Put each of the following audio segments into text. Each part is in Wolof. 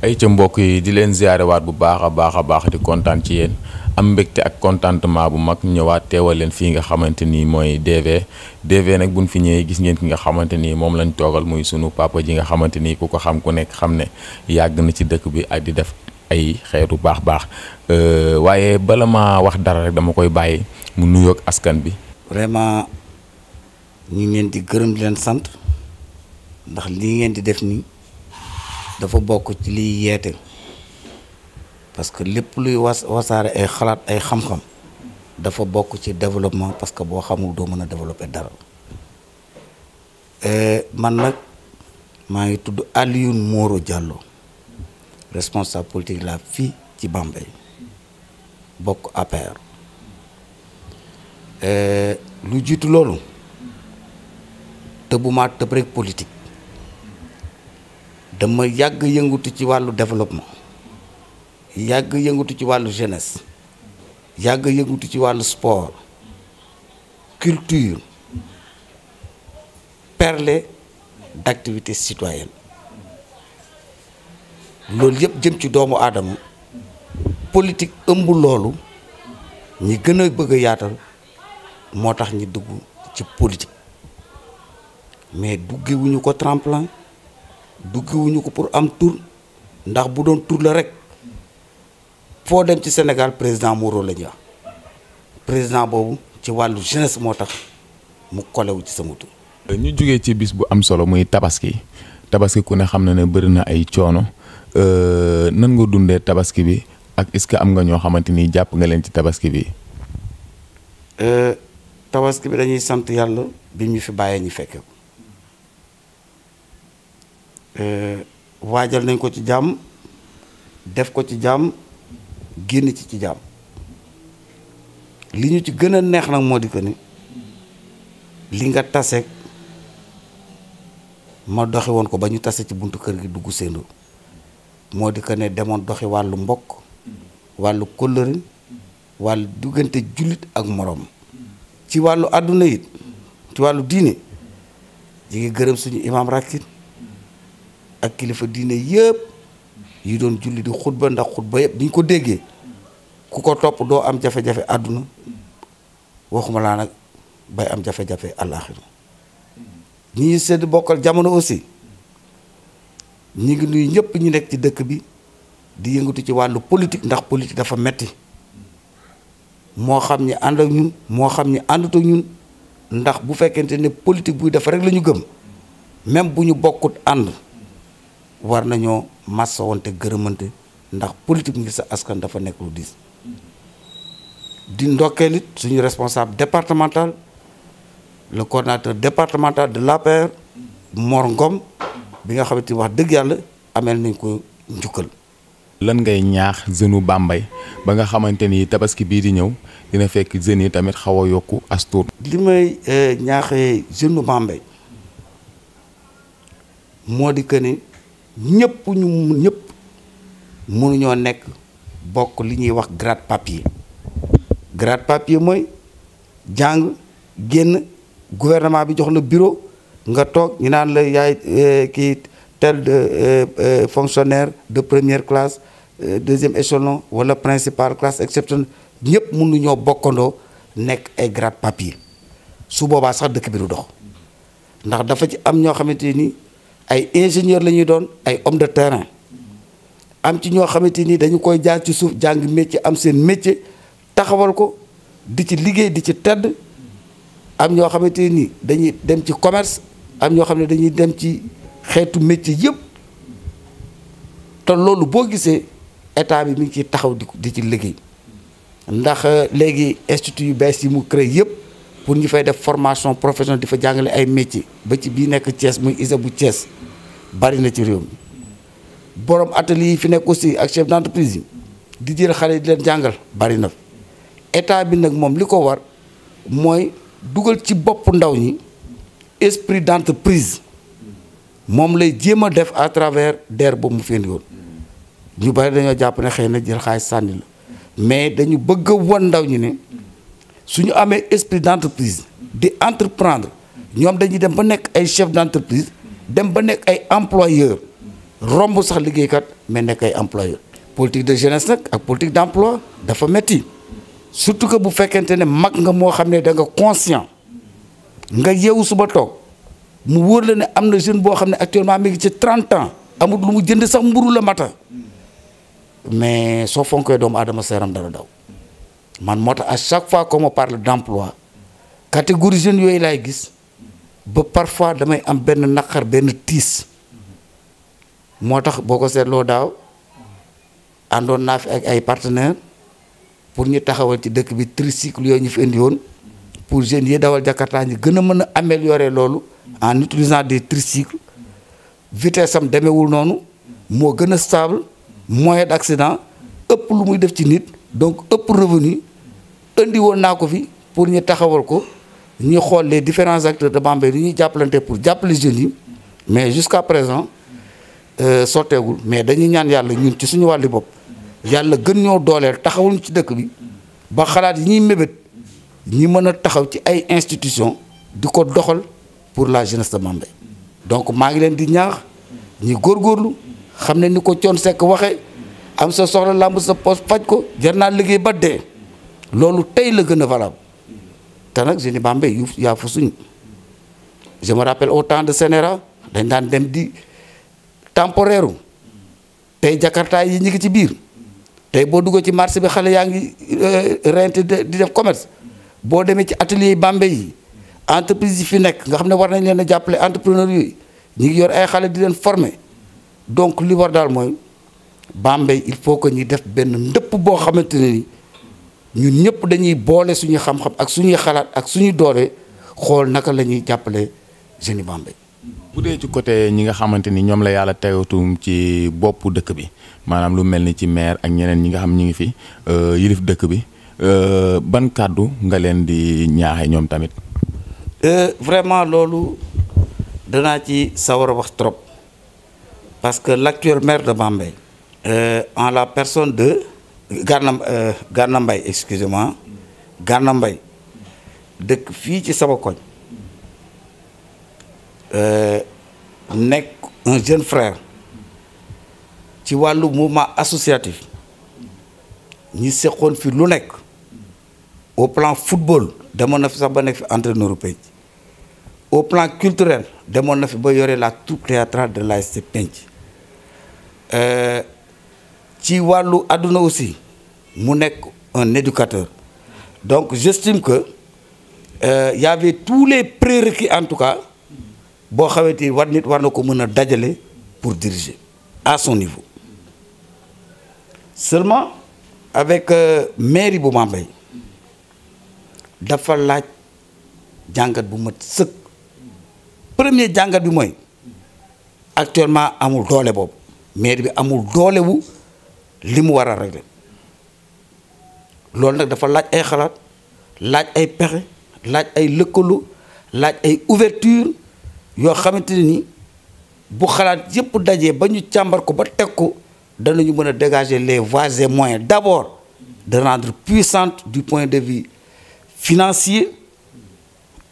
ay ca mbokk yi di leen ziyaarewaat bu baax a baax di kontaan ci yéen am mbégte ak contentement bu mag ñëwaat teewal leen fii nga xamante ni mooy DV nag buñ fi ñëwee gis ngeen ki nga xamante ni moom lañ toogal muy sunu papa ji nga xamante ni ku ko xam ku nekk xam ne yàgg na ci dëkk bi ak di def ay xeetu baax waaye bala ma wax dara rek dama koy bàyyi mu nuyoog askan bi. vraiment ñu ngi leen di gërëm di leen sant ndax lii ngeen di def nii dafa bokk ci liy yeete parce que lépp luy wasaare ay xalaat ay xam-xam dafa bokk ci développement parce que boo xamul doo mën a développer dara man nag maa ngi tudd Alioune Moro Diallo responsable politique la fii ci Bambey bokk APR lu jiitu loolu tëbuma tëb rek politique dama yàgg yëngutu ci wàllu développement yàgg yëngutu ci wàllu jeunesse yàgg yëngutu ci wàllu sport culture perlé d'activité citoyenne loolu yëpp jëm ci doomu aadama politique ëmb loolu ñi gën a bëgg a yaatal moo tax ñi dugg ci politique mais duggewuñu ko tremplin duggewuñu ko pour am tur ndax bu doon tur la rek foo dem ci Sénégal président Moro la ñuy wax président boobu ci wàllu jeunesse moo tax mu kolewu ci sama tur. ñu jógee ci bis bu am solo muy tabaski ku ne xam na ne bëri na ay coono nan nga dundee tabaski bi ak est-ce que am nga ñoo xamante ni jàpp nga leen ci tabaski bi. tabaski bi dañuy sant yàlla bi ñu fi bàyyee ñu fekke ko waajal nañ ko ci jàmm def ko ci jàmm génn ci jàmm li ñu ci gën a neex nag moo di que ni li nga taseeg ma doxi woon ko ba ñu tase ci buntu kër gi dugg séendu moo di que ne demoon doxi wàllu mbokk wàllu kóllëre wàllu diggante jullit ak moroom ci wàllu àdduna it ci wàllu diine ji ngi gërëm suñu imam rakit ak kilifa diine yëpp yi doon julli di xutba ndax xutba yëpp bi ñu ko déggee ku ko topp doo am jafe-jafe àdduna waxuma laa nag bay am jafe-jafe àllaaxira ñi ñu sedd bokkal jamono aussi ñi ngi nuyu ñëpp ñu nekk ci dëkk bi di yëngatu ci wàllu politique ndax politique dafa metti moo xam ñi ànd ak ñun moo xam ñi àndut ak ñun ndax bu fekkente ne politique buy def rek la ñu gëm même bu ñu bokkut ànd war nañoo massawante gërëmante ndax politique ngir sa askan dafa nekk lu diis di ndokkeel it suñu responsable départemental le coordinateur départemental de l'APR Mor Ngom bi nga xamante ni wax dëgg yàlla ameel nañ ko njukkal. lan ngay ñaax jeune Bambey ba nga xamante ni tabaski bii di ñëw dina fekk jeunes yi tamit xaw a yokku as tuut. li may ñaaxee jeune Bambey moo di que ni ñëpp mënuñoo nekk bokk li ñuy wax grade papier mooy jàng génn gouvernement bi jox la bureau nga toog ñu naan la yaay kii tel fonctionnaire de première classe deuxième échelon wala principal classe exceptionnelle ñëpp mënuñoo bokkandoo nekk ay grade papier su boobaa sax dëkk bi du dox ndax dafa ci am ñoo xamante ni ay ingénieur la ñuy doon ay homme de terrain am ci ñoo xamante ni dañu koy jaar ci suuf jàng métier am seen métier taxawal ko di ci liggéey di ci tedd am ñoo xamante ni dañuy dem ci commerce am ñoo xam ne dañuy dem ci xeetu métier yëpp te loolu boo gisee état bi mi ngi ciy taxaw di ci liggéey ndax léegi institut yu bees yi mu créé yëpp pour ñu fay def formation professionnelle di fa jàngale ay métier ba ci bii nekk Thiès muy ISEP bu Thiès bari na ci réew mi borom atelier yi fi nekk aussi ak chef d'entreprise yi di jël xale yi di leen jàngal bari na état bi nag moom li ko war mooy dugal ci bopp ndaw ñi esprit d'entreprise moom lay jéem a def à travers DER boobu mu fi indi woon ñu bari dañoo jàpp ne xëy na jël xaalis sànni la mais dañu bëgg a wan ndaw ñi ne suñu amee esprit d'entreprise di entreprendre ñoom dañuy dem ba nekk ay chef d'entreprise dem ba nekk ay employeur romb sax liggéeykat mais nekk ay employeur. politique de jeunesse nag ak politique d'emploi dafa metti surtout que bu fekkente ne mag nga moo xam ne da nga conscient nga yeewu suba toog mu wóor la ne am na jeune boo xam ne actuellement mi ngi ci 30 ans amul lu mu jënd sax mburu la matin mais soo fonkee doomu aadama seeram dara daw man moo tax à chaque fois qu'on me parle d'emploi catégorie jeunes yooyu laay gis ba parfois damay am benn naqar benn tiis moo tax boo ko seetloo daaw àndoon naa fi ak ay partenaires pour ñu taxawal ci dëkk bi tricycle yooyu ñu fi indi woon pour jeunes yi dawal Jakarta ñu gën a mën a améliorer loolu en utilisant des tricycles vitesse am demeewul noonu moo gën a stable moyen d'accident ëpp lu muy def ci nit donc ëpp revenu indi woon naa ko fi pour ñu taxawal ko ñu xool les différents acteurs de Bambey li ñuy jàppalante pour jàppale jeunes yi mais jusqu'à présent sotteegul mais dañuy ñaan yàlla ñun ci suñu wàlli bopp yàlla gën ñoo dooleel taxawuñ ci dëkk bi ba xalaat yi ñuy mébét ñi mën a taxaw ci ay institutions di ko doxal pour la jeunesse de Bambey donc maa ngi leen di ñaax ñi góorgóorlu xam ne ni ko Thione Seck waxee am sa soxla làmb sa poste faj ko jar naa liggéey ba dee loolu tey la gën a valable te nag jeune Bambey yu yaa fa suñ je me rappelle au temps de Sénéra dañ daan dem di temporaire tey Jakarta yi ñu ngi ci biir tey boo duggoo ci marché bi xale yaa ngi rente di def commerce boo demee ci atelier yi Bambey yi entreprise yi fi nekk nga xam ne war nañ leen a jàppale entrepreneur yooyu ñu ngi yor ay xale di leen former donc li war daal mooy Bambey il faut que ñuy def benn ndëpp boo xamante ne ni ñun ñëpp dañuy boole suñuy xam-xam ak suñuy xalaat ak suñuy doole xool naka la ñuy jàppale jeunes yi Bambey. bu dee ci côté ñi nga xamante ni ñoom la yàlla tegatum ci boppu dëkk bi maanaam lu mel ni ci maire ak ñeneen ñi nga xam ñi ngi fi yilif dëkk bi ban kàddu nga leen di ñaaxe ñoom tamit. Vraiment loolu danaa ci sawar a wax trop parce que l'actuel maire de Bambey en la personne de Gana Mbaye excusez-moi Gana Mbaye dëkk fii ci sama koñ nekk un jeune frère ci wàllu mouvement associatif ñi seqoon fi lu nekk au plan football demoon na fi sax ba nekk fi entraîneur u penc au plan culturel demoon na fi ba yore la troupe théâtrale de l'ASC Penc ci wàllu àdduna aussi mu nekk un éducateur donc j'estime que y avait tous les prérequis en tout cas boo xamante ni war nit war na ko mën a dajale pour diriger à son niveau seulement avec mairie bu Bambey dafa laaj jàngat bu mat sëkk premier jàngat bi mooy actuellement amul doole boobu mairie bi amul doole wu li mu war a régler loolu nag dafa laaj ay xalaat laaj ay pexe laaj ay lëkkaloo laaj ay ouverture yoo xamante ne ni bu xalaat yëpp dajee ba ñu càmbar ko ba teg ko danañu mën a dégager les voies et moyens d'abord de rendre puissante du point de vue financier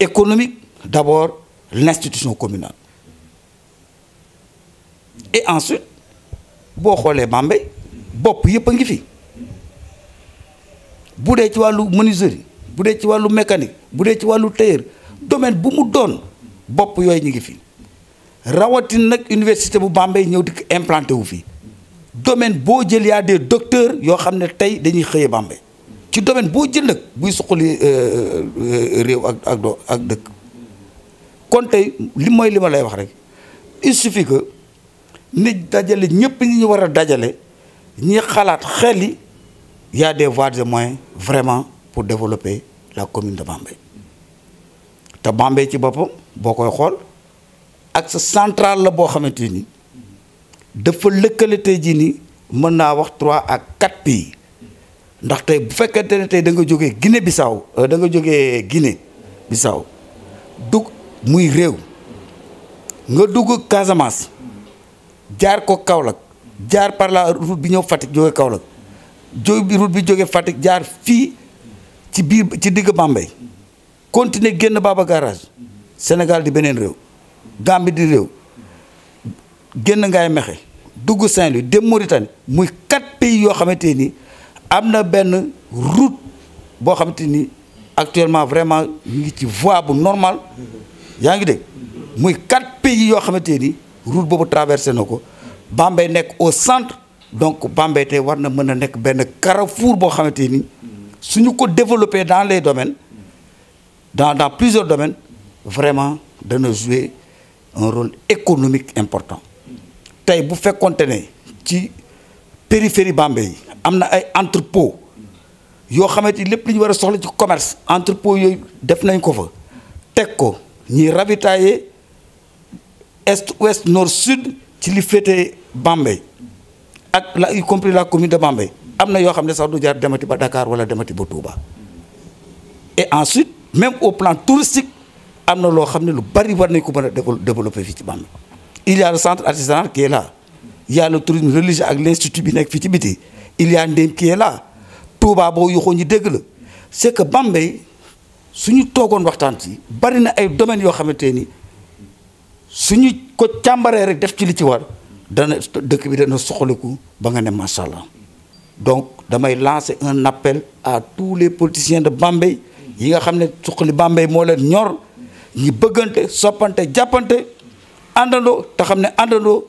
économique d'abord l'institution communale et ensuite boo xoolee Bambey bopp yëpp a ngi fi bu dee ci wàllu menuiserie bu dee ci wàllu mécanique bu dee ci wàllu tailleur domaine bu mu doon bopp yooyu ñu ngi fi rawatin nag université bu Bambey ñëw di ko implanté wu fi domaine boo jël yaa des docteurs yoo xam ne tey dañuy xëyee Bambey ci domaine boo jël nag buy suqali réew ak dëkk kon tey li mooy li ma lay wax rek il suffit que nit dajale ñëpp ñi ñu war a dajale ñi xalaat xel yi y a des voies et moyens vraiment pour développer la commune de Bambey te Bambey ci boppam boo koy xool axe central la boo xamante ni dafa lëkkale tey jii nii mën naa wax 3 à 4 pays ndax tey bu fekkente ne tey da nga jógee Guinée Bissau da nga jógee Guinée Bissau dugg muy réew nga dugg Casamance jaar ko Kaolack jaar par la route bi ñëw Fatick jóge Kaolack jóge route bi jóge Fatick jaar fii ci biir ci digg Bambey continuer génn Baba Garage Sénégal di beneen réew Gambie di réew génn Ngaye Mexe dugg Saint-Louis dem Mauritanie muy 4 pays yoo xamante ni am na benn route boo xamante ni actuellement vraiment ñu ngi ci voie bu normal yaa ngi dégg muy 4 pays yoo xamante ni route boobu traversé na ko Bambey nekk au centre donc Bambey tey war na mën a nekk benn carrefour boo xamante ni suñu ko développé dans les domaines dans plusieurs domaines vraiment dana jouer un rôle économique important tey bu fekkonte ne ci périphérie Bambey yi am na ay entrepôt yoo xamante ni lépp li ñu war a soxla ci commerce entrepôt yooyu def nañ ko fa teg ko ñuy ravitailler est ouest nord sud ci li féete Bambey ak la y compris la commune de Bambey am na yoo xam ne sax du jaar demati ba Dakar wala demati ba Touba et ensuite même au plan touristique am na loo xam ne lu bari war nañ ko mën a développer fii ci Bambey il y a le centre artisanal qui est là il y a le tourisme religieux ak l'institut bi nekk fii ci biti il y a Ndem qui est là Touba boo yoxoo ñu dégg la c'est que Bambey suñu toogoon waxtaan ci bari na ay domaines yoo xamante ni suñu ko càmbaree rek def ci li ci war dana dëkk bi dana soxaliku ba nga ne macha allah donc damay lancer un appel à tous les politiciens de Bambey yi nga xam ne suqali Bambey moo leen ñor ñi bëggante soppante jàppante àndandoo te xam ne àndandoo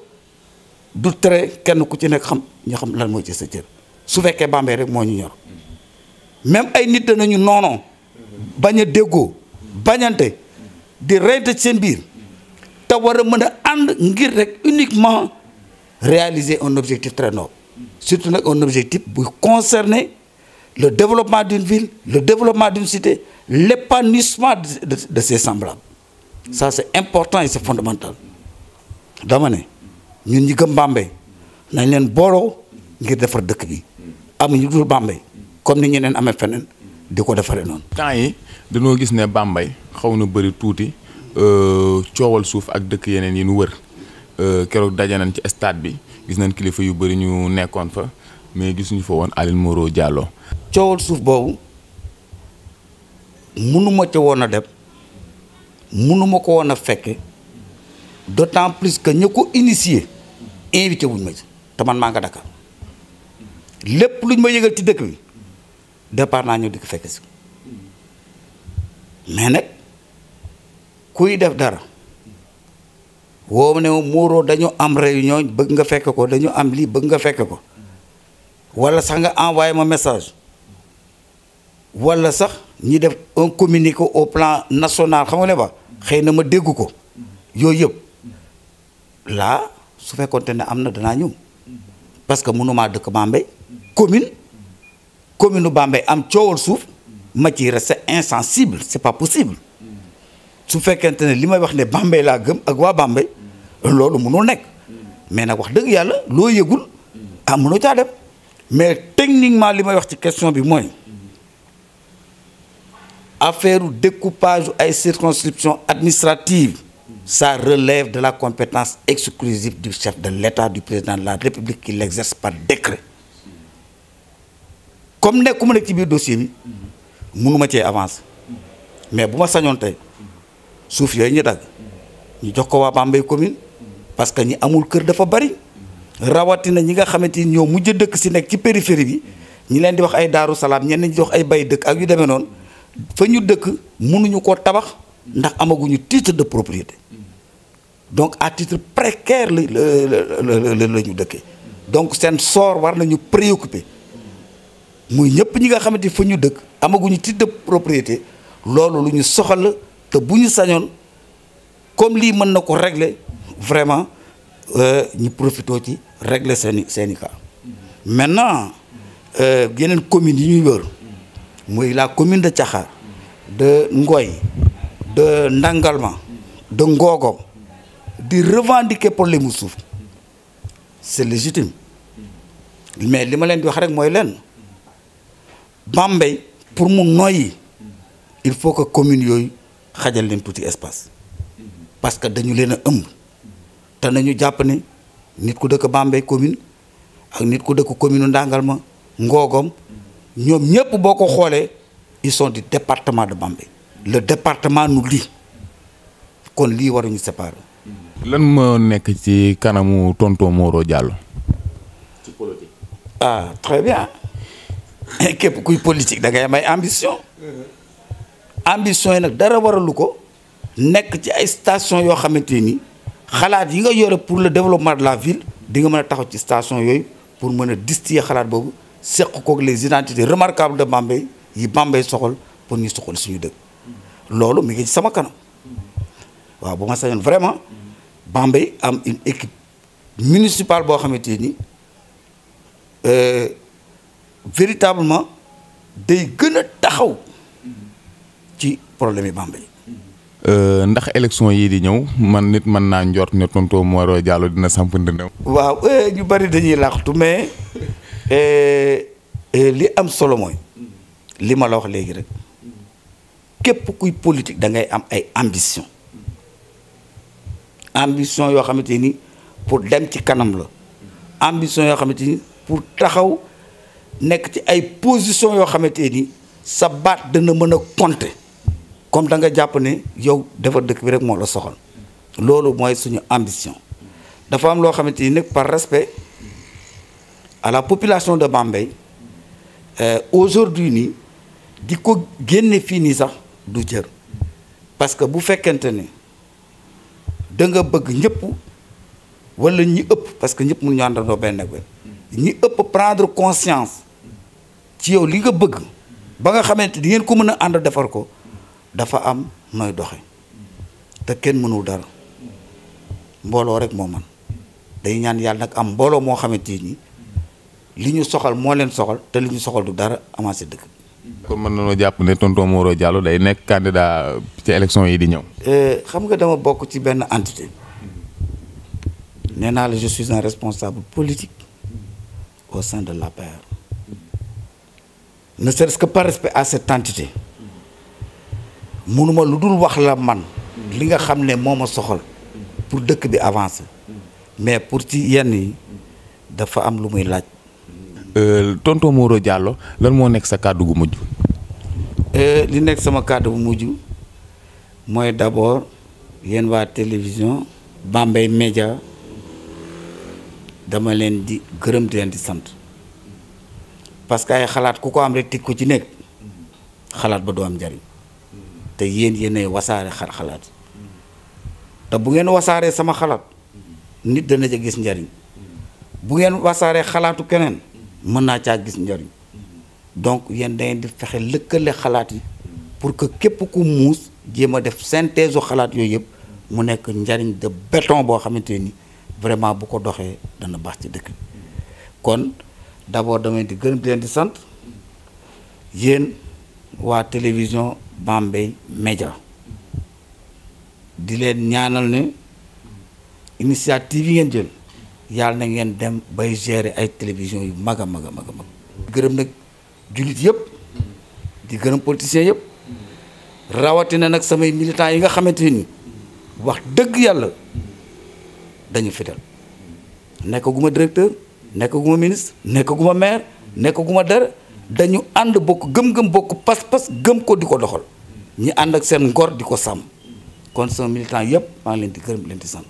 du tere kenn ku ci nekk xam ñu xam lan mooy ci sa cër su fekkee Bambey rek moo ñu ñor même ay nit danañu noonoo bañ a déggoo bañante di reyante ci seen biir te war a mën a ànd ngir rek uniquement réaliser un objectif très noble surtout nag un objectif bu concerner le développement d'une ville le développement d'une cité l'épanouissement de ses semblables ça c'est important et c'est fondamental dama ne ñun ñi gëm Bambey nañ leen booloo ngir defar dëkk bi amuñu dul Bambey comme ni ñeneen amee feneen di ko defaree noonu. temps yi dañoo gis ne Bambey xaw na bëri tuuti coowal suuf ak dëkk yeneen yi nu wër keroog daje nañ ci stade bi gis nañ kilifa yu bëri ñu nekkoon fa mais gisuñu fa woon Aline Moreau Diallo. coowal suuf boobu mënuma ca woon a dem mënuma ko woon a fekke d'autant plus que ña ko initié invité wuñ ma ci te man maa nga Dakar lépp luñ ma yëgal ci dëkk bi départ naa ñëw di ko fekk si mais nag kuy def dara woo ne Moreau dañu am réunion bëgg nga fekk ko dañu am lii bëgg nga fekk ko wala sax nga envoyé ma message wala sax ñi def un communiqué au plan national xam nga ne ba xëy na ma dégg ko yooyu yëpp là su fekkoonte ne am na danaa ñëw parce que mënumaa dëkk Bambey commune Bambey am coowal suuf ma ciy rester insensible c'est pas possible su fekkente ne li may wax ne Bambey laa gëm ak waa Bambey loolu mënul nekk mais nag wax dëgg yàlla loo yëgul ah mënoo caa dem mais techniquement li may wax ci question bi mooy affaire découpage ay circonscription administrative ça relève de la compétence exclusive du chef de l'État du président de la République qui l'exerce par décret comme nekkuma nekk ci biir dossier bi mënuma cee avancer mais bu ma sañoon tey suuf yooyu ñu dagg ñu jox ko waa Bambey commune parce que ñi amul kër dafa bari rawatina ñi nga xamante ni ñoo mujj dëkk si nekk ci périphérie bi ñi leen di wax ay Daaru Salaam ñenn ñi jox ay bay dëkk ak yu demee noonu fa ñu dëkk mënuñu koo tabax ndax amaguñu titre de propriété donc à titre précaire la ñu dëkkee donc seen sort war nañu préoccuper muy ñëpp ñi nga xamante ni fa ñu dëkk amaguñu titre de propriété loolu lu ñu soxal la te bu ñu sañoon comme lii mën na ko régler vraiment ñu profitoo ci régler seeni cas maintenant yeneen communes yi ñuy wër muy la commune de Thiakhar de Ngoy de Ndangalma de Ngogom di revendiquer problème mu suuf c'est légitime mais li ma leen di wax rek mooy leen Bambey pour mu noyyi il faut que communes yooyu xajal leen tuuti espace parce que dañu leen a ëmb te nañu jàpp ne nit ku dëkk Bambey commune ak nit ku dëkk commune Ndangalma Ngogom ñoom ñëpp boo ko xoolee ils sont du département de Bambey le département nous lie kon lii waruñu séparer. lan moo nekk ci kanamu tonton Moreau Diallo. ah très bien képp kuy politique da ngay am ay ambition ambition yi nag dara waralu ko nekk ci ay station yoo xamante ni xalaat yi nga yore pour le développement de la ville di nga mën a taxaw ci station yooyu pour mën a distiller xalaat boobu seq koog les identités remarquables de Bambey yi Bambey soxal pour ñu soxal suñu dëkk loolu mi ngi ci sama kanam waaw bu ma sañoon vraiment Bambey am une équipe municipale boo xamante ni véritablement day gën a taxaw ci problème yi Bambey. ndax élection yii di ñëw man nit mën naa njort ne tonton Moro Diallo dina samp ndëndam. waaw ñu bari dañuy làqtu mais li am solo mooy li ma la wax léegi rek képp kuy politique da ngay am ay ambition yoo xamante ni pour dem ci kanam la ambition yoo xamante ni pour taxaw nekk ci ay position yoo xamante ni sa baat dana mën a compter comme da nga jàpp ne yow defar dëkk bi rek moo la soxal loolu mooy suñu ambition dafa am loo xamante ni nag par respect à la population de Bambey aujourd'hui nii di ko génne fii nii sax du jër parce que bu fekkente ne da nga bëgg ñëpp wala ñi ëpp parce que ñëpp mënuñu àndandoo benn ak ñi ëpp prendre conscience ci yow li nga bëgg ba nga xamante di ngeen ko mën a ànd defar ko dafa am nooy doxe te kenn mënul dara mbooloo rek moo man day ñaan yàlla nag am mbooloo moo xamante ni li ñu soxal moo leen soxal te li ñu soxal du dara avancé dëkk. kon mën nañoo jàpp ne tonton Moro Diallo day nekk candidat ci élection yi di ñëw. xam nga dama bokk ci benn entité nee naa la je suis un responsable politique au sein de l'APR ne serait-ce que par respect à cette entité mënuma lu dul wax la man li nga xam ne moo ma soxal pour dëkk bi avancer mais pour ci yenn yi dafa am lu muy laaj. tonton Moro Diallo lan moo nekk sa kàddu gu mujj. li nekk sama kàddu bu mujj mooy d'abord yéen waa télévision Bambey Média dama leen di gërëm di leen di sant parce que ay xalaat ku ko am rek tig ko ci nekk xalaat ba doo am njariñ te yéenay wasaare xalaat te bu ngeen wasaaree sama xalaat nit dana ca gis njariñ bu ngeen wasaaree xalaatu keneen mën naa caa gis njariñ donc yéen da ngeen di fexe lëkkale xalaat yi pour que képp ku muus jéem a def synthèse xalaat yooyu yëpp mu nekk njariñ de béton boo xamante ni vraiment bu ko doxee dana baax ci dëkk kon d'abord damay di gërëm di leen di sant yéen waa télévision Bambey Média di leen ñaanal ne initiative yi ngeen jël yàlla na ngeen dem bay gérer ay télévision yu mag a mag a mag a mag gërëm nag jullit yëpp di gërëm politiciens yëpp rawatina nag samay militants yi nga xamante ni wax dëgg yàlla dañu fidèle nekkaguma directeur nekkaguma ministre nekkaguma maire nekkaguma dara dañu ànd bokk gëm-gëm bokk pas-pas gëm ko di ko doxal ñi ànd ak seen ngor di ko sàmm kon sama militant yëpp maa ngi leen di gërëm leen di sant